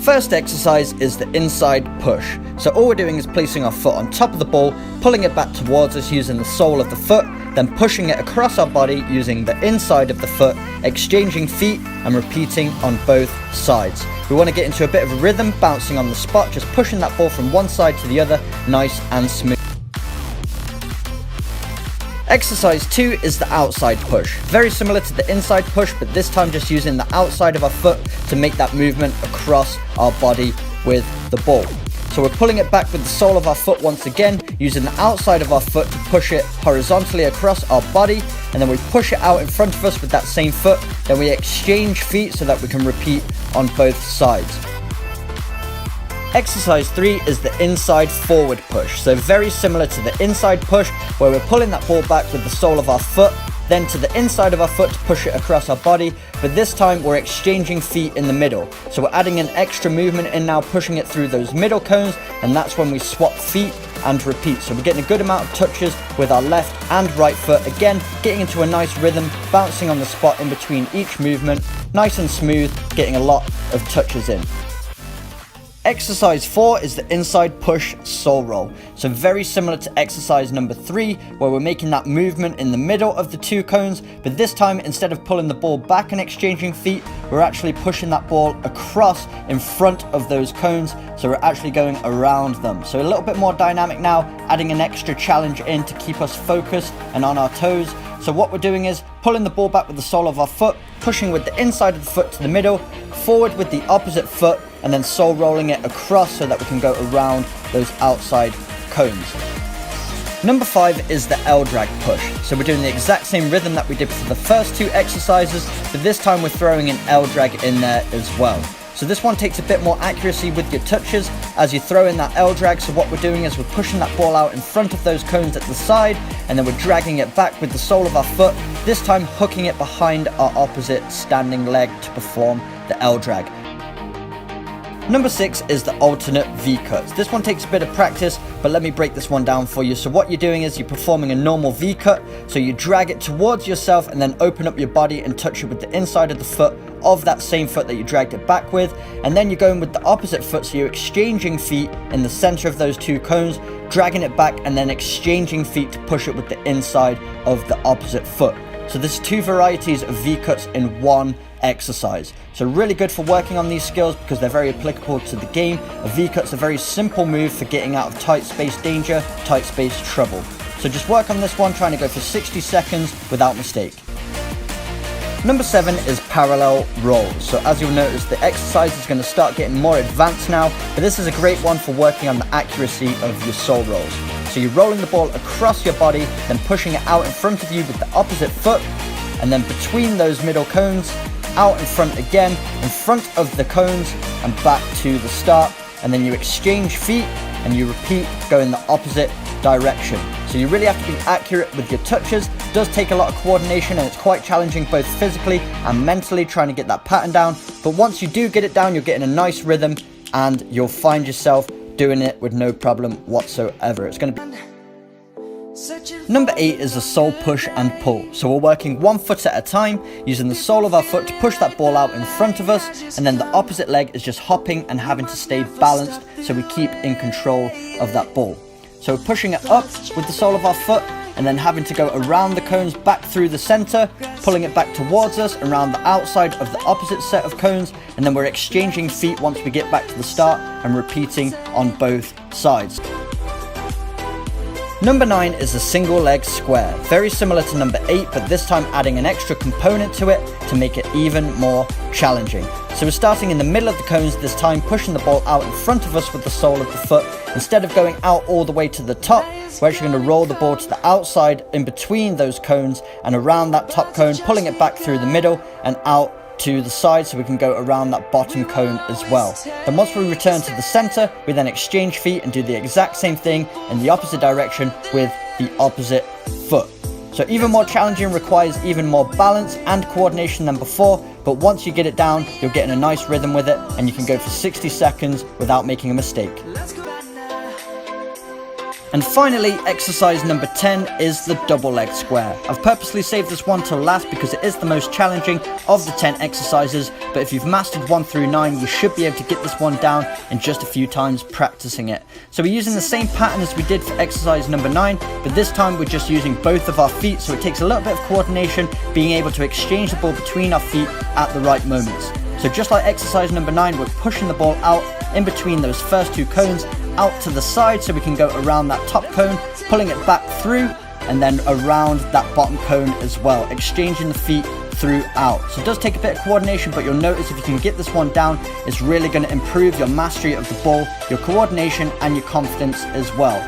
First exercise is the inside push. So all we're doing is placing our foot on top of the ball, pulling it back towards us using the sole of the foot, then pushing it across our body using the inside of the foot, exchanging feet and repeating on both sides. We want to get into a bit of a rhythm, bouncing on the spot, just pushing that ball from one side to the other, nice and smooth. Exercise 2 is the outside push. Very similar to the inside push, but this time just using the outside of our foot to make that movement across our body with the ball. So we're pulling it back with the sole of our foot once again, using the outside of our foot to push it horizontally across our body, and then we push it out in front of us with that same foot. Then we exchange feet so that we can repeat on both sides. Exercise 3 is the inside forward push. So very similar to the inside push, where we're pulling that ball back with the sole of our foot, then to the inside of our foot to push it across our body, but this time we're exchanging feet in the middle. So we're adding an extra movement in now, pushing it through those middle cones, and that's when we swap feet and repeat. So we're getting a good amount of touches with our left and right foot, again getting into a nice rhythm, bouncing on the spot in between each movement, nice and smooth, getting a lot of touches in. Exercise 4 is the inside push sole roll. So very similar to exercise number 3, where we're making that movement in the middle of the two cones, but this time instead of pulling the ball back and exchanging feet, we're actually pushing that ball across in front of those cones, so we're actually going around them. So a little bit more dynamic now, adding an extra challenge in to keep us focused and on our toes. So what we're doing is pulling the ball back with the sole of our foot, pushing with the inside of the foot to the middle, forward with the opposite foot, and then sole rolling it across so that we can go around those outside cones. Number 5 is the L drag push. So we're doing the exact same rhythm that we did for the first two exercises, but this time we're throwing an L drag in there as well. So this one takes a bit more accuracy with your touches as you throw in that L drag. So what we're doing is we're pushing that ball out in front of those cones at the side, and then we're dragging it back with the sole of our foot, this time hooking it behind our opposite standing leg to perform the L drag. Number 6 is the alternate V-cuts. This one takes a bit of practice, but let me break this one down for you. So what you're doing is you're performing a normal V-cut. So you drag it towards yourself and then open up your body and touch it with the inside of the foot of that same foot that you dragged it back with. And then you're going with the opposite foot, so you're exchanging feet in the center of those two cones, dragging it back and then exchanging feet to push it with the inside of the opposite foot. So there's two varieties of V-cuts in one exercise. So really good for working on these skills because they're very applicable to the game. A V-cut's a very simple move for getting out of tight space danger, tight space trouble. So just work on this one, trying to go for 60 seconds without mistake. Number 7 is parallel rolls. So as you'll notice, the exercise is going to start getting more advanced now, but this is a great one for working on the accuracy of your sole rolls. So you're rolling the ball across your body, then pushing it out in front of you with the opposite foot, and then between those middle cones, out in front again, in front of the cones and back to the start, and then you exchange feet and you repeat going the opposite direction. So you really have to be accurate with your touches. It does take a lot of coordination and it's quite challenging both physically and mentally trying to get that pattern down, but once you do get it down, you're getting a nice rhythm and you'll find yourself doing it with no problem whatsoever. It's going to be... Number 8 is the sole push and pull. So we're working one foot at a time, using the sole of our foot to push that ball out in front of us, and then the opposite leg is just hopping and having to stay balanced so we keep in control of that ball. So we're pushing it up with the sole of our foot and then having to go around the cones back through the center, pulling it back towards us around the outside of the opposite set of cones, and then we're exchanging feet once we get back to the start and repeating on both sides. Number 9 is the single leg square. Very similar to number 8, but this time adding an extra component to it to make it even more challenging. So we're starting in the middle of the cones this time, pushing the ball out in front of us with the sole of the foot. Instead of going out all the way to the top, we're actually going to roll the ball to the outside in between those cones and around that top cone, pulling it back through the middle and out to the side so we can go around that bottom cone as well. Then once we return to the center, we then exchange feet and do the exact same thing in the opposite direction with the opposite foot. So even more challenging, requires even more balance and coordination than before, but once you get it down, you're getting a nice rhythm with it and you can go for 60 seconds without making a mistake. And finally, exercise number 10 is the double leg square. I've purposely saved this one till last because it is the most challenging of the 10 exercises, but if you've mastered 1 through 9, you should be able to get this one down in just a few times practicing it. So we're using the same pattern as we did for exercise number 9, but this time we're just using both of our feet, so it takes a little bit of coordination, being able to exchange the ball between our feet at the right moments. So just like exercise number 9, we're pushing the ball out in between those first 2 cones, out to the side so we can go around that top cone, pulling it back through, and then around that bottom cone as well, exchanging the feet throughout. So it does take a bit of coordination, but you'll notice if you can get this one down, it's really going to improve your mastery of the ball, your coordination, and your confidence as well.